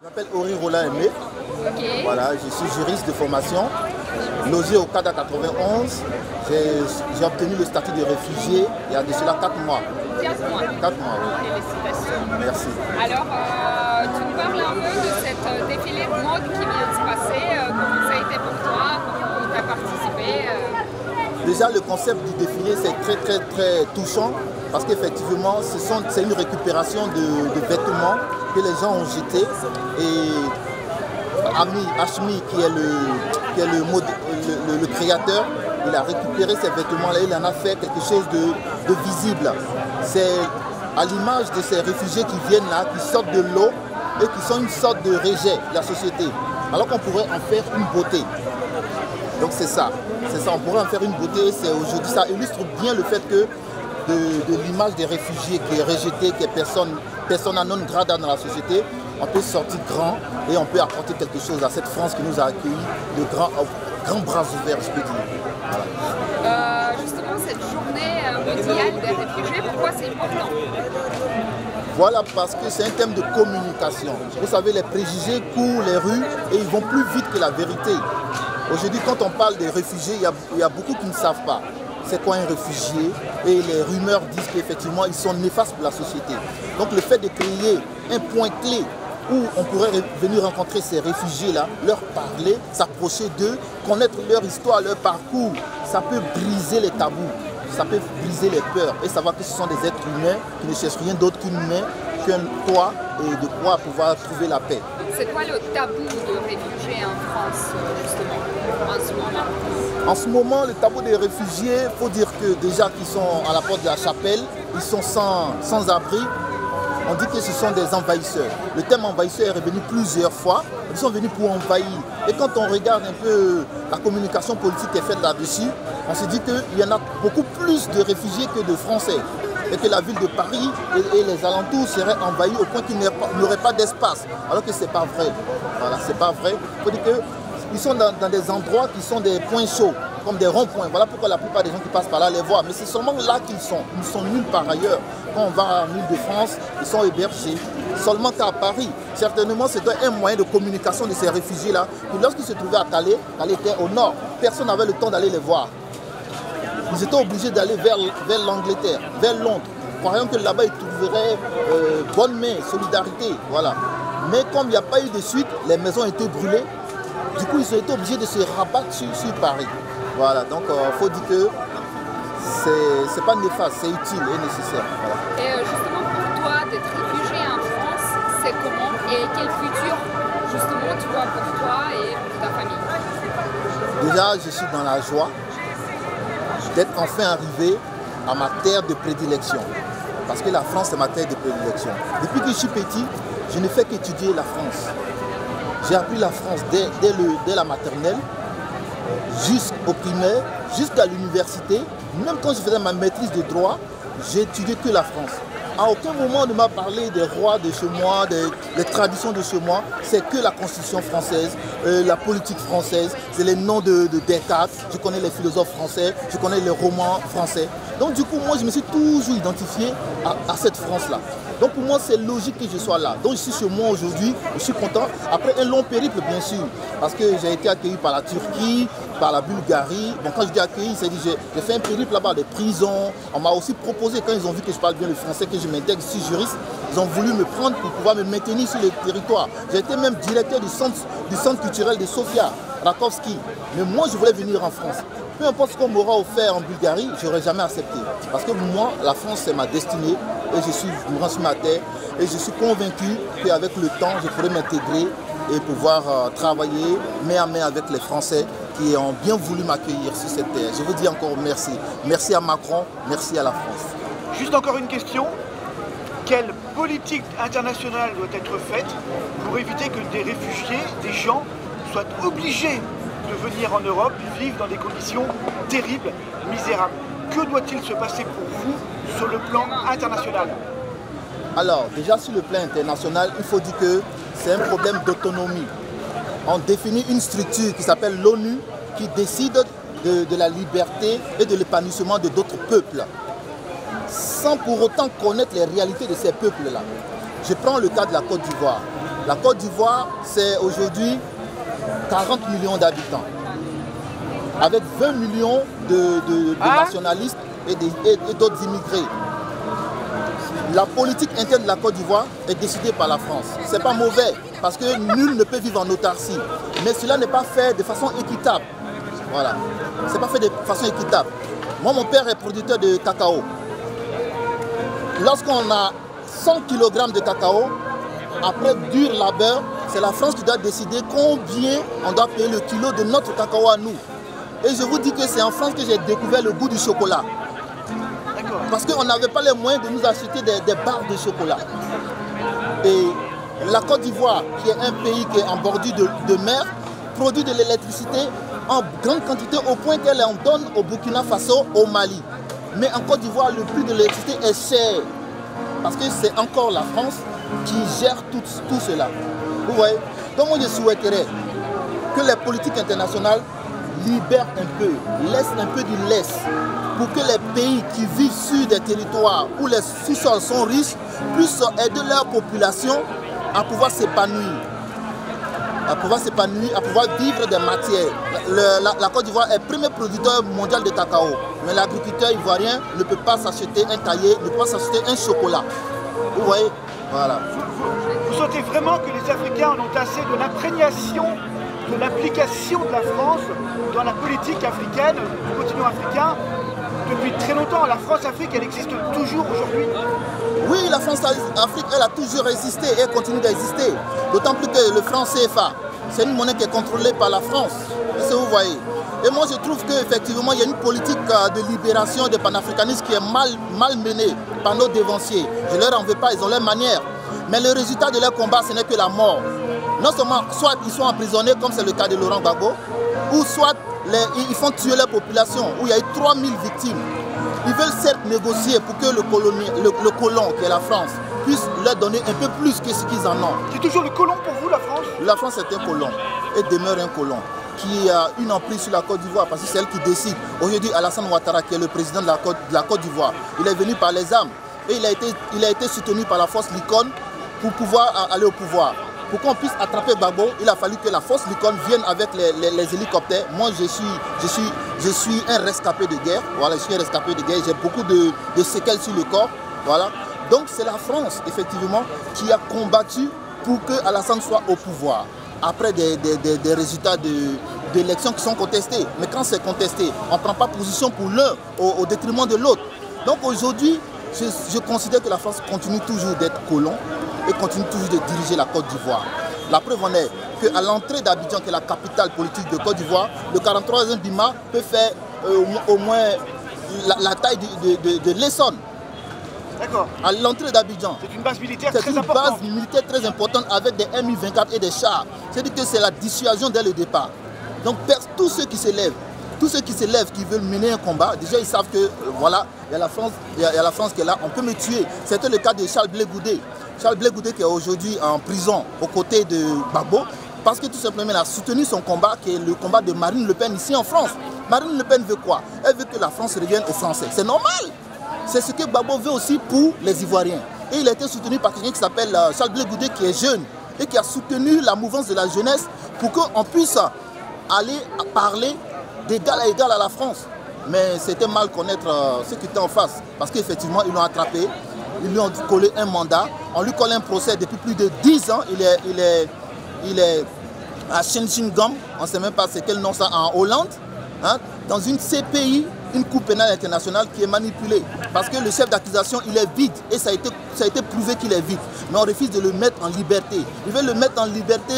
Je m'appelle Ori Roland Aimé. Okay. Voilà, je suis juriste de formation, logé au CADA 91. J'ai obtenu le statut de réfugié il y a de cela 4 mois. 4 mois. 4 mois, oui. Félicitations. Merci. Alors, tu nous parles un peu de cette défilé de mode qui vient de se passer. Comment ça a été pour toi? Comment tu as participé? Déjà, le concept du défilé, c'est très touchant parce qu'effectivement, c'est une récupération de vêtements que les gens ont jetés. Et Ami Hashmi, qui est le créateur, il a récupéré ces vêtements-là, il en a fait quelque chose de visible. C'est à l'image de ces réfugiés qui viennent là, qui sortent de l'eau et qui sont une sorte de rejet de la société. Alors qu'on pourrait en faire une beauté. Donc c'est ça, on pourrait en faire une beauté. Aujourd'hui, ça illustre bien le fait que de l'image des réfugiés qui est rejetée, qui est persona non grata dans la société, on peut sortir grand et on peut apporter quelque chose à cette France qui nous a accueillis de grands bras ouverts, je peux dire. Voilà. Justement, cette journée mondiale des réfugiés, pourquoi c'est important? Voilà, parce que c'est un thème de communication. Vous savez, les préjugés courent les rues et ils vont plus vite que la vérité. Aujourd'hui, quand on parle des réfugiés, il y a beaucoup qui ne savent pas c'est quoi un réfugié, et les rumeurs disent qu'effectivement ils sont néfastes pour la société. Donc le fait de créer un point clé où on pourrait venir rencontrer ces réfugiés-là, leur parler, s'approcher d'eux, connaître leur histoire, leur parcours, ça peut briser les tabous, ça peut briser les peurs et savoir que ce sont des êtres humains qui ne cherchent rien d'autre qu'un toit et de quoi pouvoir trouver la paix. C'est quoi le tabou de réfugiés en France, justement, en ce moment? En ce moment, le tabou des réfugiés, il faut dire que déjà qu'ils sont à la porte de la chapelle, ils sont sans abri. On dit que ce sont des envahisseurs. Le terme envahisseur est revenu plusieurs fois. Ils sont venus pour envahir. Et quand on regarde un peu la communication politique qui est faite là-dessus, on se dit qu'il y en a beaucoup plus de réfugiés que de Français. Et que la ville de Paris et les alentours seraient envahis au point qu'il n'y aurait pas d'espace. Alors que ce n'est pas vrai. Voilà, c'est pas vrai. Il faut dire qu'ils sont dans des endroits qui sont des points chauds, comme des ronds-points. Voilà pourquoi la plupart des gens qui passent par là les voient. Mais c'est seulement là qu'ils sont. Ils ne sont nulle part ailleurs. Quand on va en Île-de-France, ils sont hébergés. Seulement qu'à Paris, certainement, c'était un moyen de communication de ces réfugiés-là. Lorsqu'ils se trouvaient à Calais, Calais était au nord, personne n'avait le temps d'aller les voir. Ils étaient obligés d'aller vers l'Angleterre, vers Londres, croyant que là-bas ils trouveraient bonne main, solidarité, voilà. Mais comme il n'y a pas eu de suite, les maisons étaient brûlées. Du coup, ils ont été obligés de se rabattre sur Paris. Voilà, donc il faut dire que c'est pas néfaste, c'est utile et nécessaire. Voilà. Et justement, pour toi, d'être réfugié en France, c'est comment et quel futur, justement, tu vois pour toi et pour ta famille? Déjà, je suis dans la joie d'être enfin arrivé à ma terre de prédilection. Parce que la France, c'est ma terre de prédilection. Depuis que je suis petit, je ne fais qu'étudier la France. J'ai appris la France dès la maternelle, jusqu'au primaire, jusqu'à l'université. Même quand je faisais ma maîtrise de droit, j'ai étudié que la France. À aucun moment on ne m'a parlé des rois de chez moi, des traditions de chez moi. C'est que la constitution française, la politique française, c'est les noms de Descartes. Je connais les philosophes français, je connais les romans français. Donc du coup, moi je me suis toujours identifié à cette France-là. Donc pour moi, c'est logique que je sois là. Donc je suis chez moi aujourd'hui, je suis content. Après un long périple, bien sûr, parce que j'ai été accueilli par la Turquie, par la Bulgarie. Bon, quand je dis accueilli, c'est-à-dire j'ai fait un périple là-bas, des prisons. On m'a aussi proposé, quand ils ont vu que je parle bien le français, que je m'intègre, je suis juriste, ils ont voulu me prendre pour pouvoir me maintenir sur le territoire. J'ai été même directeur du centre culturel de Sofia, Rakowski. Mais moi, je voulais venir en France. Peu importe ce qu'on m'aura offert en Bulgarie, je n'aurais jamais accepté. Parce que moi, la France, c'est ma destinée. Et je suis mourant sur ma terre. Et je suis convaincu qu'avec le temps, je pourrai m'intégrer et pouvoir travailler main à main avec les Français qui ont bien voulu m'accueillir sur cette terre. Je vous dis encore merci. Merci à Macron, merci à la France. Juste encore une question. Quelle politique internationale doit être faite pour éviter que des réfugiés, des gens, soient obligés de venir en Europe, vivre dans des conditions terribles, misérables? Que doit-il se passer pour vous sur le plan international? Alors, déjà sur le plan international, il faut dire que c'est un problème d'autonomie. On définit une structure qui s'appelle l'ONU, qui décide de la liberté et de l'épanouissement de d'autres peuples, sans pour autant connaître les réalités de ces peuples-là. Je prends le cas de la Côte d'Ivoire. La Côte d'Ivoire, c'est aujourd'hui 40 millions d'habitants, avec 20 millions de nationalistes et d'autres immigrés. La politique interne de la Côte d'Ivoire est décidée par la France. Ce n'est pas mauvais, parce que nul ne peut vivre en autarcie. Mais cela n'est pas fait de façon équitable. Voilà. Ce n'est pas fait de façon équitable. Moi, mon père est producteur de cacao. Lorsqu'on a 100 kg de cacao, après dur labeur, c'est la France qui doit décider combien on doit payer le kilo de notre cacao à nous. Et je vous dis que c'est en France que j'ai découvert le goût du chocolat. Parce qu'on n'avait pas les moyens de nous acheter des barres de chocolat. Et la Côte d'Ivoire, qui est un pays qui est en bordure de mer, produit de l'électricité en grande quantité au point qu'elle en donne au Burkina Faso, au Mali. Mais en Côte d'Ivoire, le prix de l'électricité est cher. Parce que c'est encore la France qui gère tout cela. Vous voyez? Donc moi je souhaiterais que les politiques internationales libèrent un peu, laissent un peu du laisse, pour que les pays qui vivent sur des territoires où les sous-sols sont riches puissent aider leur population à pouvoir s'épanouir. À pouvoir vivre des matières. La Côte d'Ivoire est le premier producteur mondial de cacao. Mais l'agriculteur ivoirien ne peut pas s'acheter un cahier, ne peut pas s'acheter un chocolat. Vous voyez? Voilà. Vous sentez vraiment que les Africains en ont assez de l'imprégnation, de l'application de la France dans la politique africaine, du continent africain, depuis très longtemps? La France-Afrique, elle existe toujours aujourd'hui? Oui, la France-Afrique, elle a toujours existé et elle continue d'exister. D'autant plus que le franc CFA, c'est une monnaie qui est contrôlée par la France. Est-ce que vous voyez? Et moi, je trouve qu'effectivement, il y a une politique de libération des panafricanistes qui est mal menée par nos dévanciers. Je ne leur en veux pas, ils ont leur manière. Mais le résultat de leur combat, ce n'est que la mort. Non seulement, soit ils sont emprisonnés, comme c'est le cas de Laurent Gbagbo, ou soit ils font tuer leur population, où il y a eu 3000 victimes. Ils veulent certes négocier pour que le colon, qui est la France, puisse leur donner un peu plus que ce qu'ils en ont. C'est toujours le colon pour vous, la France? La France est un colon, et demeure un colon, qui a une emprise sur la Côte d'Ivoire, parce que c'est elle qui décide. Aujourd'hui, Alassane Ouattara, qui est le président de la Côte d'Ivoire, il est venu par les armes, et il a été soutenu par la force Likon pour pouvoir aller au pouvoir. Pour qu'on puisse attraper Gbagbo, il a fallu que la force Likon vienne avec les hélicoptères. Moi, je suis un rescapé de guerre. Voilà, je suis un rescapé de guerre. J'ai beaucoup de séquelles sur le corps. Voilà. Donc, c'est la France, effectivement, qui a combattu pour que Alassane soit au pouvoir. Après des résultats d'élections qui sont contestés. Mais quand c'est contesté, on ne prend pas position pour l'un au détriment de l'autre. Donc, aujourd'hui, je considère que la France continue toujours d'être colon et continue toujours de diriger la Côte d'Ivoire. La preuve en est qu'à l'entrée d'Abidjan, qui est la capitale politique de Côte d'Ivoire, le 43e Bima peut faire au moins la taille de l'Essonne. D'accord. À l'entrée d'Abidjan. C'est une base militaire très importante. C'est une base militaire très importante avec des Mi-24 et des chars. C'est-à-dire que c'est la dissuasion dès le départ. Donc tous ceux qui s'élèvent, qui veulent mener un combat, déjà ils savent que voilà, il y a la France qui est là, on peut me tuer. C'était le cas de Charles Blé Goudé. Charles Blé Goudé qui est aujourd'hui en prison aux côtés de Gbagbo, parce que tout simplement il a soutenu son combat, qui est le combat de Marine Le Pen ici en France. Marine Le Pen veut quoi? Elle veut que la France revienne aux Français. C'est normal. C'est ce que Gbagbo veut aussi pour les Ivoiriens. Et il a été soutenu par quelqu'un qui s'appelle Charles Blé Goudé, qui est jeune et qui a soutenu la mouvance de la jeunesse pour qu'on puisse aller parler d'égal à égal à la France. Mais c'était mal connaître ceux qui étaient en face. Parce qu'effectivement, ils l'ont attrapé, ils lui ont collé un mandat, on lui colle un procès depuis plus de 10 ans. Il est à Shenzhen-Gam, on ne sait même pas c'est quel nom ça, en Hollande, hein, dans une CPI, une Cour pénale internationale qui est manipulée. Parce que le chef d'accusation, il est vide, et ça a été prouvé qu'il est vide. Mais on refuse de le mettre en liberté. Il veut le mettre en liberté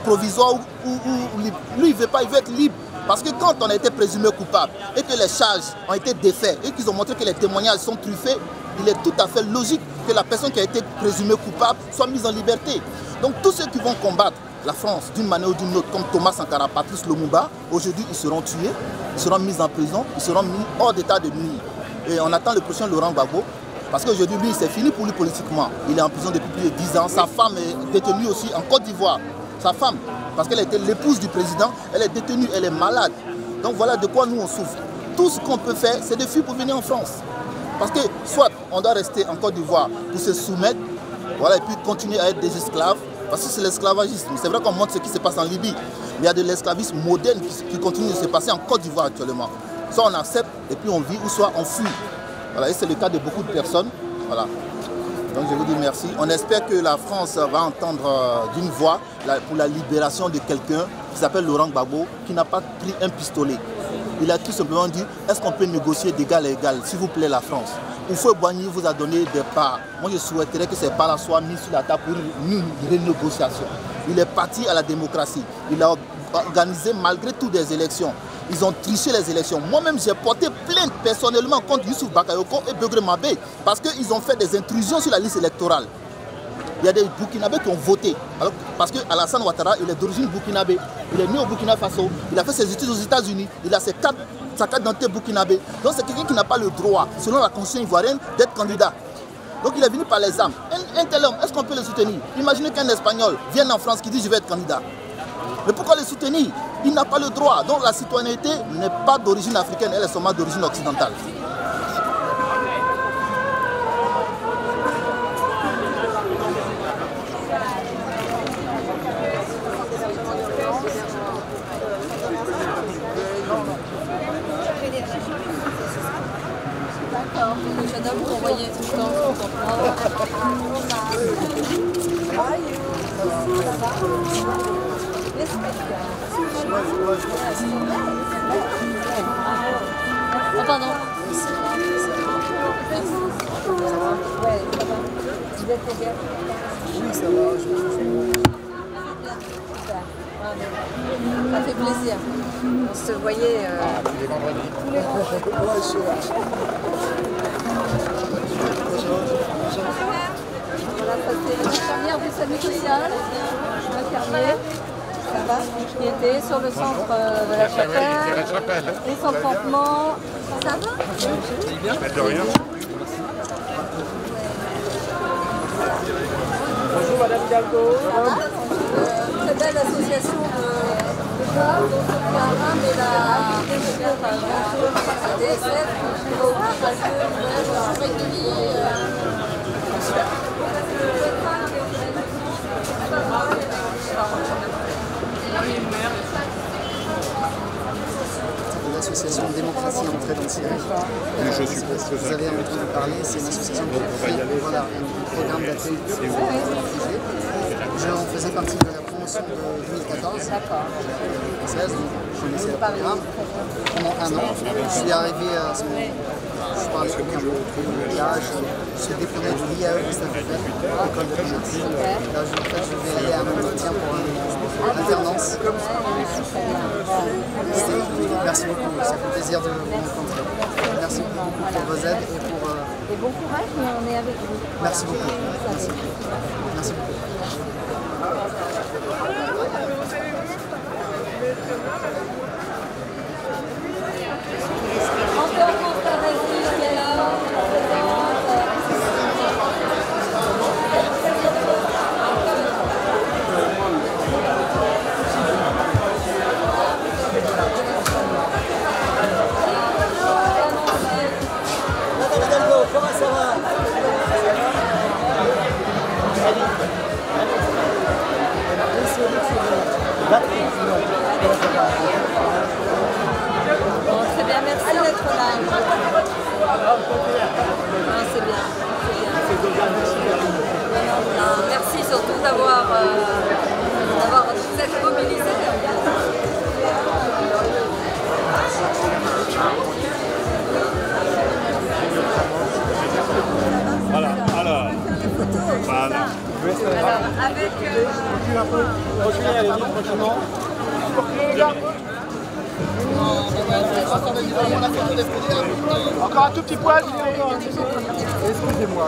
provisoire ou libre. Lui, il ne veut pas, il veut être libre. Parce que quand on a été présumé coupable et que les charges ont été défaites et qu'ils ont montré que les témoignages sont truffés, il est tout à fait logique que la personne qui a été présumée coupable soit mise en liberté. Donc tous ceux qui vont combattre la France d'une manière ou d'une autre, comme Thomas Sankara, Patrice Lumumba, aujourd'hui ils seront tués, ils seront mis en prison, ils seront mis hors d'état de nuire. Et on attend le prochain Laurent Gbagbo, parce qu'aujourd'hui lui c'est fini pour lui politiquement. Il est en prison depuis plus de 10 ans, sa femme est détenue aussi en Côte d'Ivoire. Sa femme, parce qu'elle était l'épouse du président, elle est détenue, elle est malade. Donc voilà de quoi nous on souffre. Tout ce qu'on peut faire, c'est de fuir pour venir en France. Parce que soit on doit rester en Côte d'Ivoire pour se soumettre, voilà, et puis continuer à être des esclaves, Parce que c'est l'esclavagisme. C'est vrai qu'on montre ce qui se passe en Libye. Mais il y a de l'esclavagisme moderne qui continue de se passer en Côte d'Ivoire actuellement. Soit on accepte et puis on vit, ou soit on fuit. Voilà, et c'est le cas de beaucoup de personnes. Voilà. Donc je vous dis merci. On espère que la France va entendre d'une voix pour la libération de quelqu'un qui s'appelle Laurent Gbagbo, qui n'a pas pris un pistolet. Il a tout simplement dit, est-ce qu'on peut négocier d'égal à égal, s'il vous plaît, la France? Houphouët-Boigny vous a donné des parts. Moi je souhaiterais que ces parts soient mises sur la table pour une renégociation. Il est parti à la démocratie. Il a organisé malgré tout des élections. Ils ont triché les élections. Moi-même, j'ai porté plainte personnellement contre Youssouf Bakayoko et Begré Mabé parce qu'ils ont fait des intrusions sur la liste électorale. Il y a des Burkinabés qui ont voté. Alors, parce qu'Alassane Ouattara, il est d'origine burkinabé. Il est né au Burkina Faso. Il a fait ses études aux États-Unis. Il a sa carte d'identité burkinabé. Donc c'est quelqu'un qui n'a pas le droit, selon la constitution ivoirienne, d'être candidat. Donc il est venu par les armes. Un tel homme, est-ce qu'on peut le soutenir? Imaginez qu'un Espagnol vienne en France qui dit je vais être candidat. Mais pourquoi le soutenir? Il n'a pas le droit. Donc la citoyenneté n'est pas d'origine africaine, elle est seulement d'origine occidentale. D'accord, Chana, vous envoyez tout le temps. Oh, pardon. Ouais, ça va. Vous êtes bien? Oui, ça va. Ça fait plaisir. On se voyait tous les vendredis. Tous les vendredis. Voilà, ça c'est l'infirmière du salut social. Infirmière. Ça va, qui était sur le centre de la Chapelle. Et son campement. Ça va? De rien. Bonjour Madame Hidalgo. Très belle association de femmes, dont Sophia Aram et la DSF qui va ouvrir parce que avec des lits. L'association Démocratie Entrée dans Syrie. Je suppose que vous avez entendu parler, c'est une association qui fait un programme d'accueil de réfugiés. On faisait partie de la promotion de 2014 française, donc je connaissais le programme pendant un an. Je suis arrivé à ce moment, je parlais aucun mot, là je suis diplômé de l'IAE de Saint-Ouen, l'école de commerce. Là en fait, je vais aller à un entretien pour une alternance. Merci beaucoup, ça fait plaisir de vous rencontrer. Merci beaucoup pour vos aides et pour... Et bon courage, mais on est avec vous. Merci beaucoup. Merci. Merci beaucoup. Encore pour ta résine qui est là. Comment ça va? Bon, très bien, merci d'être là. Non, c'est bien. Non, merci surtout d'avoir vous êtes mobilisés. Voilà, alors. Voilà. Alors, avec... Reculez, allez-y, tranquillement. Encore un tout petit poil. Excusez-moi.